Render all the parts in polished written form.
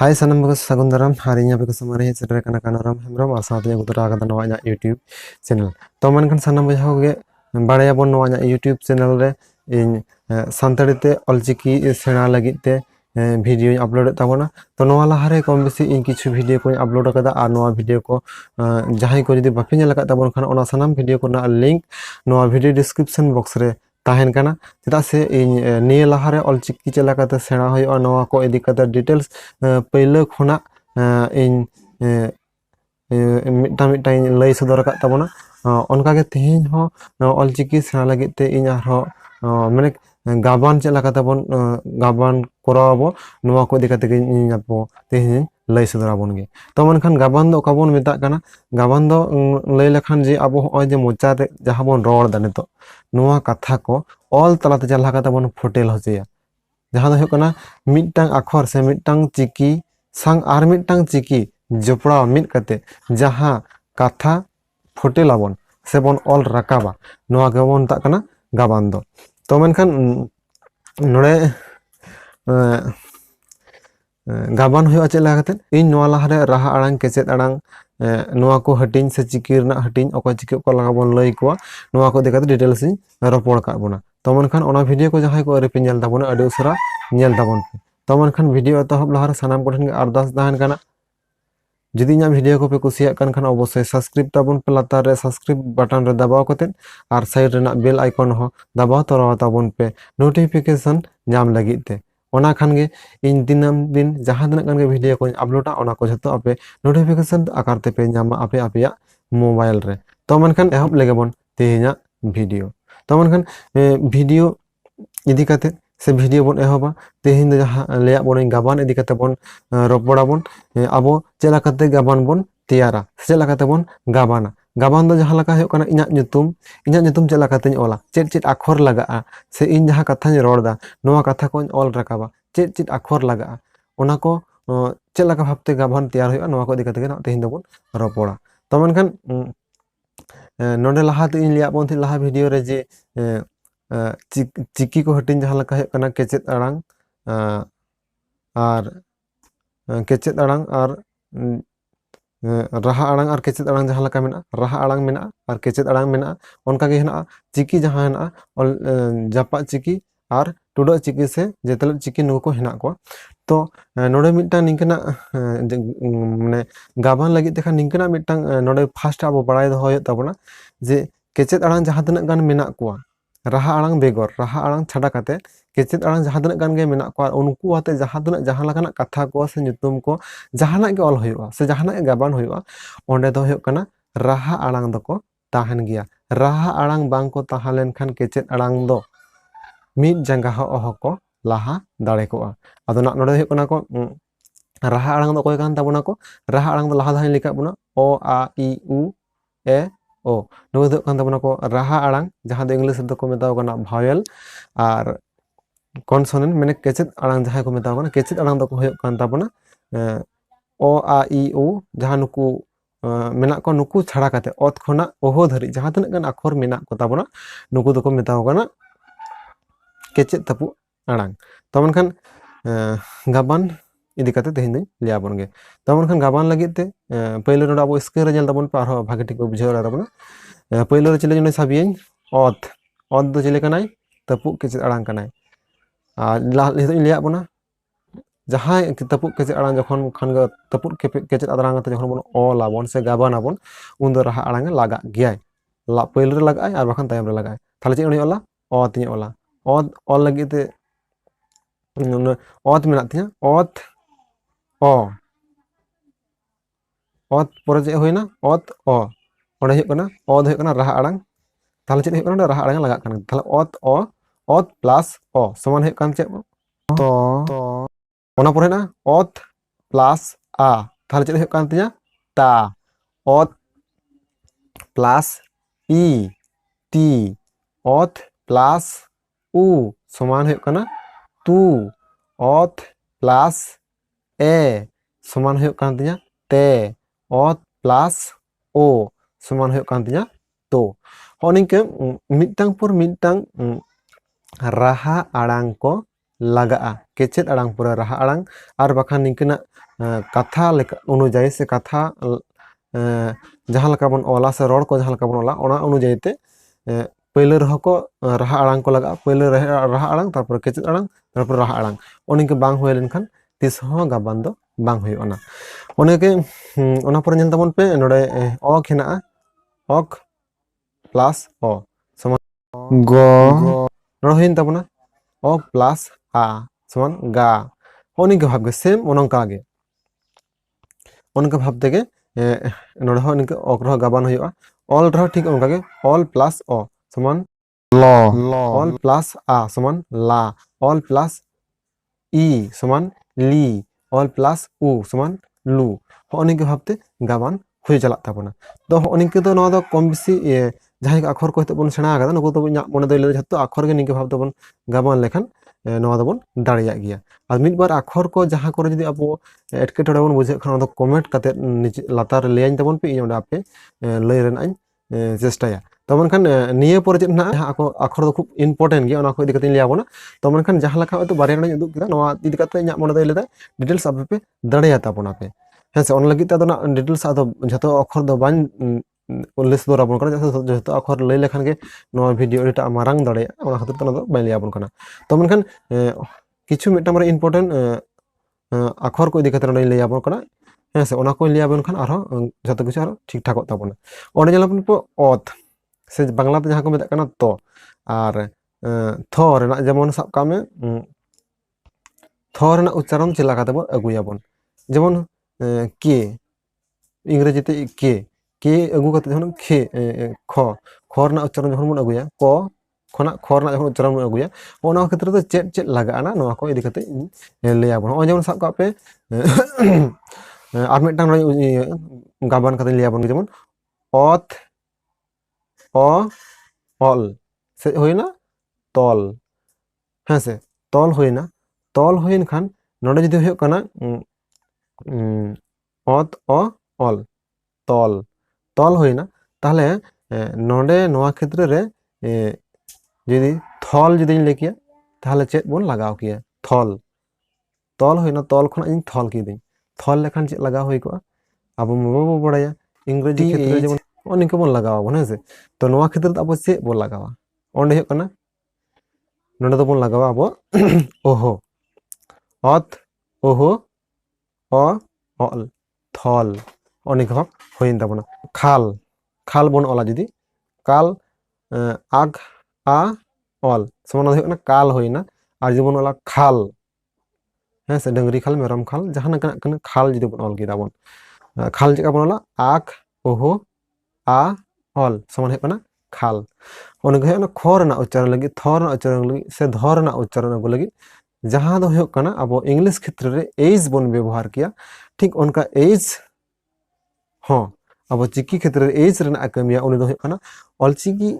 Hai sanam bagus sagun daram hari ini aku samari cerita kana kanaram hemrom asatnya gudra agada nawanya YouTube channel. Toman kan sanam bujau ge baraya bon nawanya YouTube channel re in santari te olchiki sena lagit te video upload tabona to noa lahare kom besi in kichu video ko upload akada ar noa video ko jahai ko jodi bape nyel akad tabon khan ona sanam video ko na link noa video description box re tahen kana cheda se in niye lahare olchiki chela kate sena hoyo noa ko edi kate details paylo khona in mitang lay sodor akad tabona onka ge tehin ho olchiki sena lagit te in arho mane gaban chela kate bon gaban korabo noa ko edi kate ge nyapo tehin lay sodor abon ge to menkhan gaban do kabon metak kana gaban do lay lekhan je abo hoy je mocha te jaha bon ror da nito noa katha ko all talate jalha kate bon fotel hocheya jaha do hoyok kana mitang akhor se mitang chiki sang ar mitang chiki jopra mit kate jaha katha fotel abon se bon all rakaba noa ge bon tak kana gaban do to menkhan nore gaban hoyo chela kate in noa lahare raha arang kecet arang noa ko hatin se chikir na hatin oko chiki ko lagabon lay ko noa ko dekate details in ropor ka bona to menkhan ona video ko jahai ko repe nyel tabona adi usara nyel tabon to menkhan video to hob lahare sanam ko then ardas dahan kana যদি ইᱧᱟᱹᱜ video ᱠᱚᱯᱮ ᱠᱩᱥᱤᱭᱟᱜ ᱠᱟᱱ ᱠᱷᱟᱱ ᱚᱵᱚᱥᱥᱳᱭ subscribe ᱛᱟᱵᱚᱱ ᱯᱮ ᱞᱟᱛᱟᱨ ᱨᱮ ᱥᱟᱵᱥᱠᱨᱟᱭᱤᱵ ᱵᱟᱴᱚᱱ ᱨᱮ ᱫᱟᱵᱟᱣ ᱠᱟᱛᱮ ᱟᱨ ᱥᱟᱭᱤᱰ ᱨᱮᱱᱟᱜ ᱵᱮᱞ ᱟᱭᱠᱚᱱ ᱦᱚᱸ ᱫᱟᱵᱟᱣ ᱛᱚᱨᱟᱣ ᱛᱟᱵᱚᱱ ᱯᱮ ᱱᱳᱴᱤᱯᱷᱤᱠᱮᱥᱚᱱ ᱧᱟᱢ ᱞᱟᱹᱜᱤᱫ ᱛᱮ ᱚᱱᱟ ᱠᱷᱟᱱ ᱜᱮ ᱤᱧ ᱫᱤᱱᱟᱹᱢ ᱫᱤᱱ ᱡᱟᱦᱟᱸ ᱛᱤᱱᱟᱹᱜ ᱜᱟᱱ ᱜᱮ ᱵᱷᱤᱰᱤᱭᱳ ᱠᱚᱧ ᱟᱯᱞᱳᱰᱟ ᱚᱱᱟ ᱠᱚ ᱡᱷᱚᱛᱚ ᱟᱯᱮ ᱱᱳᱴᱤᱯᱷᱤᱠᱮᱥᱚᱱ ᱟᱠᱟᱨ ᱛᱮᱯᱮ ᱧᱟᱢᱟ ᱟᱯᱮᱭᱟᱜ ᱢᱳᱵᱟᱭᱤᱞ ᱨᱮ ᱛᱚ ᱢᱮᱱᱠᱷᱟᱱ ᱮᱦᱚᱵ ᱞᱮᱜᱮ ᱵᱚᱱ ᱛᱮᱦᱮᱧᱟᱜ ᱵᱷᱤᱰᱤᱭᱳ ᱛᱚ ᱢᱮᱱᱠᱷᱟन ᱵᱷᱤᱰᱤᱭᱳ ᱤᱫᱤ ᱠᱟᱛᱮ se video bon ehoba tehin do jaha leyak bon gaban edi kate bon ropora bon abo chela kate gaban bon tiara chela kate bon gabana gaban do jaha laka hoyok kana inyak nyutum chela kateñ ola chet akhor laga se in jaha kathañ ror da noa katha koñ ol rakaba chet akhor laga ona ko chela ka bhabte gaban tiar hoya noa ko edi kate na tehin do bon ropora to menkhan nonde laha te in leyak bon thi laha video re je चिकी को हटिन जहाँ लगा है कना केचेत अड़ांग are केचेत अड़ांग are राहा अड़ांग are केचेत अड़ांग जहाँ लगा मेना राहा अड़ांग मेना आर केचेत अड़ांग मेना उनका के हेना चिकी जहाँ हेना और जापा चिकी आर टुडो चिकी से जेतल चिकी नुको हेना को तो नोडे मिटटांग निंकना माने गाबान लगी देखा निंकना मिटटांग नोडे फास्ट आबो बड़ाई दो होय ताबोना जे केचेत अड़ांग जहाँ तनक गान मेना को raha arang begor raha arang chada kate kecet arang jahan tinaak gan ge menak ko unku ate jahan lakanak katha ko se nyutum ko jahanak ge ol hoyuga se jahanak ge gaban hoyuga onde do hoyok kana raha arang doko tahen gya raha arang bang ko tahalen khan kecet arang do mid jangga ho oho ko laha dare ko ado nak node hoyok kana ko raha arang do koy kan tabona ko raha arang do laha dahin lika buna o a i u e ओ नोवे दो कान तबना को राहा अड़ांग जहां दो English शब्द को मेताओ कना भावेल आर कॉन्सोनेंट माने केचेत अड़ांग जहां को मेताओ कना केचेत अड़ांग दो को होय कान तबना ओ आ ई उ जहां नुकु मेना को नुकु छाड़ा काते ओत खोना ओहो धरि जहां तनक गान अक्षर मेना को तबना नुकु दो को मेताओ कना केचेत तपु अड़ांग तो मनखान गाबान इदी कते तेहिन दिन लिया बन गे तमन खान गाबान लगित ते पहिले नोड अब स्क्रीन रे जल तबन पार हो भागे ठीक बुझाव रा तबन पहिले रे चले जने साबियन ओत दो चले कनाय तपु केचे अड़ांग कनाय आ लिया बना जहां तपु केचे अड़ांग जखन खान तपु केचे अड़ांग त जखन बन ओ लाबन से गाबान आबन उन दो राहा अड़ांग लागा गया ला पहिले रे लगाय आर बखन तायम रे लगाय थाले चे ओला ओत नि ओला ओत ऑल लगित ते ओत मेना तिया ओत ओ ओत पर जे होइना ओत ओ ओडे होय कना ओद होय कना राहा अड़ांग थाले चे होय कना राहा अड़ांग लगा कना थाले ओत ओ ओत प्लस ओ समान होय कान चे तो ओना पर ना ओत प्लस आ थाले चे होय कान तिया ता ओत प्लस ई टी ओत प्लस उ समान होय कना तू ओत प्लस ए समान होय कान तिया ते ओत प्लस ओ समान होय कान तिया तो होनिके मिटटांग पर मिटटांग राहा अड़ांग को laga'a kecet alang pura raha alang ar bakhan ningkena katha leka অনুযায়ী se katha jahan leka bon ola se ror ko jahan leka bon ola ona অনুযায়ী te payla reho ko raha alang ko laga'a payla raha alang tarpor kecet alang tarpor raha alang oningke bang hoy lenkhan tis ho gaban do bang hoyu'a na oneke ona pore nyel tabon pe node ok hena'a ok plus o समान ग नोड़ हुइन ताबोना ok plus a समान गा ओनिके भाव के same ओनंका गे ओनका भाव तेगे नोड़ हो निके ok रहो गाबान हुइआ all रहो ठीक ओनका गे all plus o समान ल all plus a समान ला all plus e समान ली all plus u समान लू ओनिके भाव ते गाबान हुइ चला ताबोना तो ओनिके तो नोआ दो कम बेसी जहां अक्षर को बन सेना आकादा नुको तो मन दो जतो अक्षर के निके भाव तबन गाबान लेखन नोआ दबन दाड़िया गिया और मिद बार अक्षर को जहां करे जदि अब एटके टोडा बन बुझे खन कमेंट काते लातार लेयान तबन पे इयों आपे लय रेनाय चेष्टाया तो मनखान निये पर जे ना अक्षर तो खूब इम्पोर्टेंट गे ओना को इदि कते लियाबोना तो मनखान जहां लखा तो बारे ना उदुग किदा नोआ इदि कते इया मन दो लेदा डिटेल्स आप पे दाड़िया ताबोना पे हेसे ओन लगी ता डिटेल्स आदो जतो अक्षर दो बान लिस्ट दो राबन कना जतो अक्षर लय लेखान के नोआ वीडियो एटा मारांग दाड़े ओना खातिर तो ना बाय लियाबन कना तो मनखान किछु मिटा मारे इम्पोर्टेंट अक्षर को इदि कते ना लियाबन कना हेसे ओना को लियाबन खान आरो जतो किछु आरो ठीक ठाक ताबोना ओने जलाबन पो ओत से बांग्ला ते जहां को मेता कना तो आर थ रेना जेमन साब कामे थ रेना उच्चारण चेला काते बो अगुयाबन जेमन के इंग्रेजी ते के अगु काते जहन खे ख ख रेना उच्चारण जहन बन अगुया क खना ख रेना जहन उच्चारण बन अगुया ओना क्षेत्र तो चेत लगाना नोआ को इदि काते लेयाबन ओ जेमन साब का पे आर मिटटां गाबान काते लेयाबन जेमन ओत ओ ऑल से होइना तल हेसे तल होइन खान नोडे जदि होय कना ओत ओ ऑल तल तल होइना ताहले नोडे नोआ क्षेत्र रे जदि थल जदि लेकिया ताहले चेत बोन लगाव किया थल तल होइना तल खना इन थल किदिन थल लेखान चेत लगाव होय को अब बाबो बड़ाया इंग्रेजी क्षेत्र जेमन ओनिके बोन लगाव बन हेसे तो नोआ क्षेत्र अब से बोन लगावा ओंडे होय कना नोडे तो बोन लगावा अब ओहो अत ओहो अ ऑल थल ओनिके भाव होइन ताबोना खाल खाल बोन ओला जदि काल आग आ ऑल समान होय कना काल होइना आर जे बोन ओला खाल हेसे डंगरी खाल मेरम खाल जहां कना खाल जदि बोन ऑल किदा बोन खाल जेका बोन ओला आग ओहो आ ऑल समान होय कना खाल ओनिके होय ना ख रेना उच्चारण लगी थ रेना उच्चारण लगी से ध रेना उच्चारण को लगी जहां दो होय कना अब इंग्लिश क्षेत्र रे एज बोन व्यवहार किया ठीक उनका एज हो अब चिकी क्षेत्र रे एज रेना कमिया उनी दो होय कना ऑलचिकी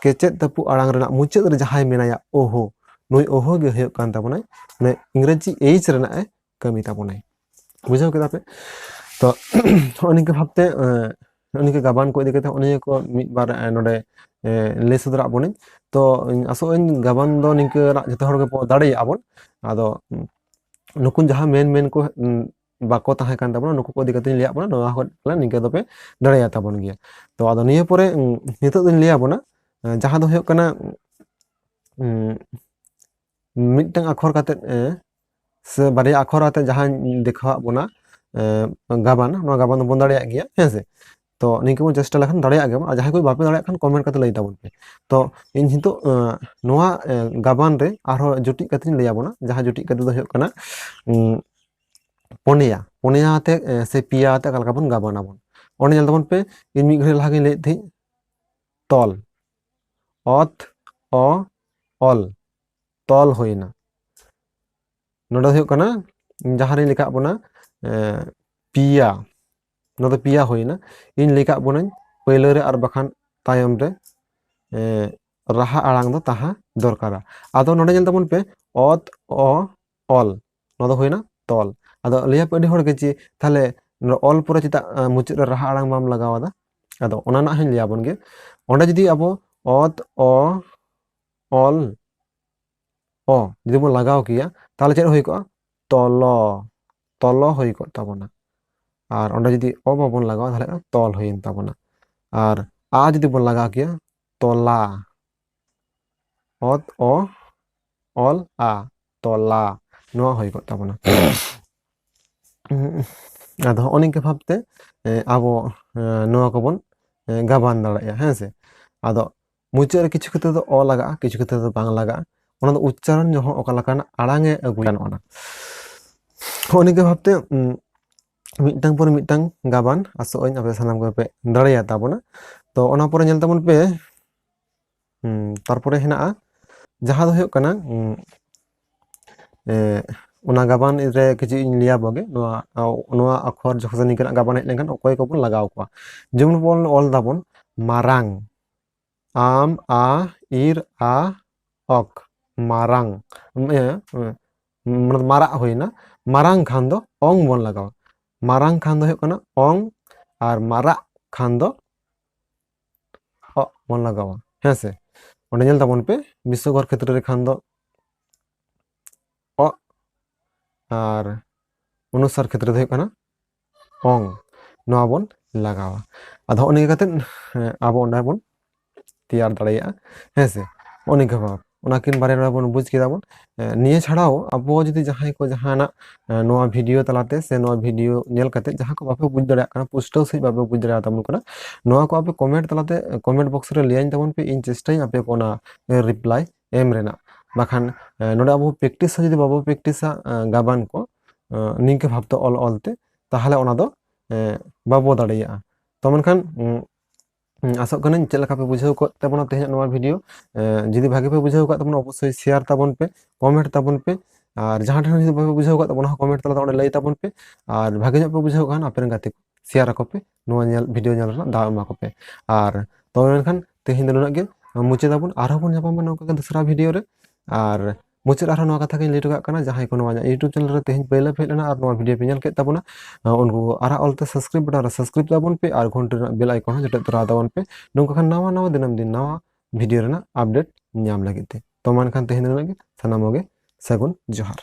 केचेत तपु आड़ांग रेना मुचाद रे जहां मेनाया ओहो नुई ओहो गे होय कान ताबोनाय ने इंग्रेजी एज रेना कमी ताबोनाय बुझाव केदा पे तो ओनिके भाबते उनके गाबान को इदि उन्हीं को मिद बार नोडे ले सुदरा बने तो आसो गाबान दो निके जते हर के दाड़े आबन आदो नुकुन जहां मेन को बाको ताहे कान ताबन नुकु को इदि कते लिया बना नोआ हला निके दोपे दाड़े ताबन गया तो आदो निये परे नितो दिन लिया बना जहां दो होय कना मिटटां अक्षर काते से बारे अक्षर आते जहां देखा बना गाबान नो गाबान बन दाड़े गया हेसे तो निके बन चेष्टा लेखान दाड़े आगे जहां कोई बापे दाड़े खान कमेंट करते लई ताबन पे तो इन हितो नोआ गाबान रे आरो जुटी कते लई आबोना जहां जुटी कते दो होय कना पोनिया पोनिया आते से पिया आते कालका बन गाबाना बन ओने जल तबन पे इन मी घरे लागे ले थी तल अत अ ऑल तल होइना नोडा होय कना जहां रे लिखा बना पिया नो तो पिया होइना इन लिखा बना पहले रे आर बखान तायम रे राहा आड़ांग दो ताहा दरकारा आदो नोडे जल तबन पे अत अ ऑल नो दो होइना तल आदो लिया पे अडी होड़ के ची ताले ऑल पुरा चिता मुचाद रे राहा आड़ांग बाम लगावादा आदो ओना ना हन लिया बन गे ओंडे जदि अबो अत अ ऑल ᱚ ᱡᱩᱫᱤ ᱵᱚᱱ ᱞᱟᱜᱟᱣ ᱠᱮᱭᱟ তাহলে ᱪᱮᱫ ᱦᱩᱭ ᱠᱚᱜᱼᱟ তল তল ᱦᱩᱭ ᱠᱚᱜ ᱛᱟᱵᱚᱱᱟ আর ᱚᱸᱰে যদি ᱚ ᱵᱟᱵᱚᱱ ᱞᱟᱜᱟᱣᱟ তাহলে তল ᱦᱩᱭᱮᱱ ᱛᱟᱵᱚᱱᱟ আর ᱟ যদি ᱵᱚᱱ ᱞᱟᱜᱟᱣ ᱠᱮᱭᱟ তলা ᱚᱛ ᱚ ᱚᱞ ᱟ তলা ᱱᱚᱣᱟ ᱦᱩᱭ ᱠᱚᱜ ᱛᱟᱵᱚᱱᱟ ᱟᱫᱚ ᱦᱚᱸᱜᱼᱚ ᱱᱤᱝᱠᱟᱹ ᱵᱷᱟᱵᱛᱮ ᱟᱵᱚ ᱱᱚᱣᱟ ᱠᱚᱵᱚᱱ ᱜᱟᱵᱟᱱ ᱫᱟᱲᱮᱭᱟᱜᱼᱟ ᱦᱮᱸ ᱥᱮ ᱟᱫᱚ ᱢᱩᱪᱟᱹᱫ ᱨᱮ ᱠᱤᱪᱷᱩ ᱠᱷᱮᱛᱨᱮ ᱫᱚ ᱚ ᱞᱟᱜᱟᱜᱼᱟ ᱠᱤᱪᱷু ᱠᱷᱮᱛᱨᱮ ᱫᱚ ᱵᱟᱝ ᱞᱟᱜᱟᱜᱼᱟ ᱚᱱᱟ ᱫᱚ উচ্চারণ যখন ᱚᱠᱟ ᱞᱮᱠᱟᱱᱟᱜ ᱟᱲᱟᱝ এ ᱟᱹᱜᱩ ᱜᱟᱱᱚᱜᱼᱟ ᱦᱚᱸᱜᱼᱚ ᱱᱤᱝᱠᱟᱹ ᱵᱷᱟᱵᱛᱮ ᱢᱤᱫᱴᱟᱝ ᱯᱚᱨ ᱢᱤᱫᱴᱟᱝ ᱜᱟᱵᱟᱱ ᱟᱥᱚᱜ ᱟᱹᱧ ᱟᱯᱮ ᱥᱟᱱᱟᱢ ᱠᱚᱯᱮ ᱫᱟᱲᱮᱭᱟ ᱛᱟᱵᱚᱱᱟ ᱛᱚ ᱚᱱᱟ ᱯᱚᱨᱮ ᱧᱮᱞ ᱛᱟᱵᱚᱱ ᱯᱮ ᱛᱟᱨᱯᱚᱨᱮ ᱦᱮᱱᱟᱜᱼᱟ ᱡᱟᱦᱟᱸ ᱫᱚ ᱦᱩᱭᱩᱜ ᱠᱟᱱᱟ ᱚᱱᱟ ᱜᱟᱵᱟᱱ ᱨᱮ ᱠᱤᱪᱷᱩ ᱤᱧ ᱞᱟᱹᱭᱟ ᱵᱚᱜᱮ ᱱᱚᱣᱟ ᱟᱠᱷᱚᱨ ᱡᱚᱠᱷᱚᱱ ᱱᱤᱝᱠᱟᱹᱱᱟᱜ ᱜᱟᱵᱟᱱ ᱦᱮᱡ ᱞᱮᱱᱠᱷᱟᱱ ᱚᱠᱚᱭ ᱠᱚᱵᱚᱱ ᱞᱟᱜᱟᱣ ᱠᱚᱣᱟ ᱡᱮᱢᱚᱱ ᱵᱚᱱ ᱚᱞ ᱫᱟᱵᱚᱱ ᱢᱟᱨᱟᱝ ᱟᱢ ᱟ ᱤᱨ ᱟ ᱚᱠ ᱢᱟᱨᱟᱝ ᱢᱟᱨᱟᱜ ᱦᱩᱭᱱᱟ ᱢᱟᱨᱟᱝ ᱠᱷᱟᱱ ᱫᱚ ᱚᱝ ᱵᱚᱱ ᱞᱟᱜᱟᱣᱟ ᱢᱟᱨᱟᱝ ᱠᱷᱟᱱ ᱫᱚ ᱦᱩᱭᱩᱜ ᱠᱟᱱᱟ ᱚᱝ আর মারাক খান দ অ বন লাগাওয়া হ্যাঁ সে ওটা ñel তাবন পে বিশ্বঘর ক্ষেত্রে রে খান দ অ আর অনুসার ক্ষেত্রে ᱫᱚ ᱦᱩᱭᱩᱜ ᱠᱟᱱᱟ ᱚᱝ ᱱᱚᱣᱟ ᱵᱚᱱ ᱞᱟᱜᱟᱣᱟ ᱟᱫᱚ ᱦᱚᱸᱜᱼᱚ ᱱᱤᱝᱠᱟᱹ ᱠᱟᱛᱮᱫ ᱟᱵᱚ ᱚᱸᱰᱮ ᱵᱚᱱ ᱛᱮᱭᱟᱨ ᱫᱟᱲᱮᱭᱟᱜᱼᱟ ᱦᱮᱸ ᱥᱮ ᱦᱚᱸᱜᱼᱚ ᱱᱤᱝᱠᱟᱹ ᱵᱷᱟᱵ ᱚᱱᱟᱠᱤᱱ ᱵᱟᱨᱭᱟ ᱵᱚᱱ ᱵᱩᱡᱽ ᱠᱮᱫᱟ ᱵᱚᱱ ᱱᱤᱭᱟᱹ ᱪᱷᱟᱲᱟও ᱟᱵᱚ ᱡᱩᱫᱤ ᱡᱟᱦᱟᱸᱭ ᱠᱚ ᱡᱟᱦᱟᱱᱟᱜ ᱱᱚᱣᱟ ᱵᱷᱤᱰᱤᱭᱳ ᱛᱟᱞᱟᱛᱮ ᱥᱮ ᱱᱚᱣᱟ ᱵᱷᱤᱰᱤᱭᱳ ᱧᱮᱞ ᱠᱟᱛᱮ ᱡᱟᱦᱟᱸ ᱠᱚ ᱵᱟᱯᱮ ᱵᱩᱡᱽ ᱫᱟᱲᱮᱭᱟᱜ ᱠᱟᱱᱟ ᱯᱩᱥᱴᱟᱹᱣ ᱥᱟᱺᱦᱤᱡ ᱵᱟᱯᱮ ᱵᱩᱡᱽ ᱫᱟᱲᱮᱭᱟᱜ ᱛᱟᱵᱚᱱ ᱠᱟᱱᱟ ᱱᱚᱣᱟ ᱠᱚ ᱟᱯᱮ ᱠᱚᱢᱮন্ট ᱛᱟᱞᱟᱛᱮ ᱠᱚᱢᱮন্ট ᱵᱚᱠᱥ ᱨᱮ ᱞᱟᱹᱭᱟᱹᱧ ᱛᱟᱵᱚᱱ ᱯᱮ ᱤᱧ ᱪᱮᱥᱴᱟᱭᱟᱹᱧ ᱟᱯᱮ ᱠᱚ ᱚᱱᱟ ᱨᱤᱯᱞᱟᱭ ᱮᱢ ᱨᱮᱱᱟᱜ ᱵᱟᱠᱷᱟᱱ ᱱᱚᱰᱮ ᱟᱵᱚ ᱯᱨᱮᱠᱴᱤᱥ ᱦᱚᱸ ᱡᱩᱫᱤ ᱵᱟᱵᱚ ᱯᱨᱮᱠᱴᱤᱥᱟ ᱜᱟᱵᱟᱱ ᱠᱚ ᱱᱤᱝᱠᱟᱹ ᱵᱷᱟᱵᱛᱮ ᱚᱞ ᱚᱞᱛᱮ তাহলে ᱚᱱᱟ ᱫᱚ ᱵᱟᱵᱚ ᱫᱟᱲᱮᱭᱟᱜᱼᱟ ᱛᱚ ᱢᱮᱱᱠᱷᱟᱱ ᱟᱥᱚᱜ ᱠᱟᱹᱱᱟᱹᱧ ᱪᱮᱫ ᱞᱮᱠᱟ ᱯᱮ ᱵᱩᱡᱷᱟᱹᱣ ᱠᱚᱜ ᱛᱟᱵᱚᱱᱟ ᱛᱮᱦᱮᱧᱟᱜ ᱱᱚᱣᱟ ᱵᱷᱤᱰᱤᱭᱳ ᱡᱩᱫᱤ ᱵᱷᱟᱜᱮ ᱯᱮ ᱵᱩᱡᱷᱟᱹᱣ ᱠᱟᱜ ᱛᱟᱵᱚᱱᱟ ᱚᱵᱚᱥᱥᱳᱭ শেয়ার ᱛᱟᱵᱚᱱ ᱯᱮ ᱠᱚᱢᱮন্ট ᱛᱟᱵᱚᱱ ᱯᱮ আর ᱡᱟᱦᱟᱸ ᱴᱷᱮᱱ ᱡᱩᱫᱤ ᱵᱟᱯᱮ ᱵᱩᱡᱷᱟᱹᱣ ᱠᱟᱜ ᱛᱟᱵᱚᱱᱟ ᱠᱚᱢᱮন্ট ᱛᱟᱞᱟᱛᱮ ᱚᱸᱰᱮ ᱞᱟᱹᱭ ᱛᱟᱵᱚᱱ ᱯᱮ আর ᱵᱷᱟᱜᱮ ᱧᱚᱜ ᱯᱮ ᱵᱩᱡᱷᱟᱹᱣ ᱠᱷᱟᱱ ᱟᱯᱮ ᱨᱮᱱ ᱜᱟᱛᱮ ᱠᱚ শেয়ার ᱟᱠᱚ ᱯᱮ ᱱᱚᱣᱟ ᱧᱮᱞ ᱵᱷᱤᱰᱤᱭᱳ ᱧᱮᱞ ᱨᱮᱱᱟᱜ ᱫᱟᱣ ᱮᱢᱟ ᱠᱚᱯᱮ ᱟᱨ ᱛᱚᱵᱮ ᱢᱮᱱᱠᱷᱟᱱ ᱛᱮᱦᱮᱧ ᱫᱚ ᱱᱩᱱᱟᱹᱜ ᱜᱮ ᱢᱩᱪᱟᱹᱫᱟᱵᱚᱱ ᱟᱨᱦᱚᱸ ᱵᱚᱱ ᱧᱟᱯᱟᱢᱟ ᱱᱚᱝᱠᱟ ᱜᱮ ᱫᱚᱥᱨᱟ ᱵᱷᱤᱰᱤᱭᱳ ᱨᱮ ᱟᱨ ᱢᱩᱪᱟᱹᱫ ᱟᱨᱦᱚᱸ ᱱᱚᱣᱟ ᱠᱟᱛᱷᱟ ᱜᱤᱧ ᱞᱟᱹᱭ ᱦᱚᱴᱚ ᱠᱟᱜ ᱠᱟᱱᱟ ᱡᱟᱦᱟᱸᱭ ᱠᱚ ᱱᱚᱣᱟ ᱤᱭᱩᱴᱩᱵ ᱪᱮᱱᱮᱞ ᱨᱮ ᱛᱮᱦᱮᱧ ᱯᱳᱭᱞᱳ ᱯᱮ ᱦᱮᱡ ᱞᱮᱱᱟ ᱟᱨ ᱱᱚᱣᱟ ᱵᱷᱤᱰᱤᱭᱳ ᱯᱮ ᱧᱮᱞ ᱠᱮᱫ ᱛᱟᱵᱚᱱᱟ ᱩᱱᱠᱩ ᱟᱨᱟᱜ ᱚᱞᱛᱮ ᱥᱟᱵᱥᱠᱨᱟইᱵ ᱵᱟᱴᱚᱱ ᱨᱮ ᱥᱟᱵᱥᱠᱨᱟইᱵ ᱛᱟᱵᱚᱱ ᱯᱮ ᱟᱨ ᱜᱷᱚᱱᱴᱟ ᱨᱮᱱᱟᱜ ᱵᱮᱞ ᱟᱭᱠᱚᱱ ᱦᱚᱸ ᱡᱚᱴᱮᱫ ᱛᱚᱨᱟ ᱛᱟᱵᱚᱱ ᱯᱮ ᱱᱚᱝᱠᱟ ᱠᱷᱟᱱ ᱱᱟᱣᱟ ᱱᱟᱣᱟ ᱫᱤᱱᱟᱹᱢ ᱫᱤᱱ ᱱᱟᱣᱟ ᱵᱷᱤᱰᱤᱭᱳ ᱨᱮᱱᱟᱜ ᱟᱯᱰᱮᱴ ᱧᱟᱢ ᱞᱟᱹᱜᱤᱫ ᱛᱮ ᱛᱚ ᱢᱟ ᱮᱱᱠᱷᱟᱱ ᱛᱮᱦᱮᱧ ᱫᱚ ᱱᱩᱱᱟᱹᱜ ᱜᱮ ᱥᱟᱱᱟᱢ ᱠᱚᱜᱮ ᱥᱟᱹᱜᱩᱱ ᱡᱚᱦᱟᱨ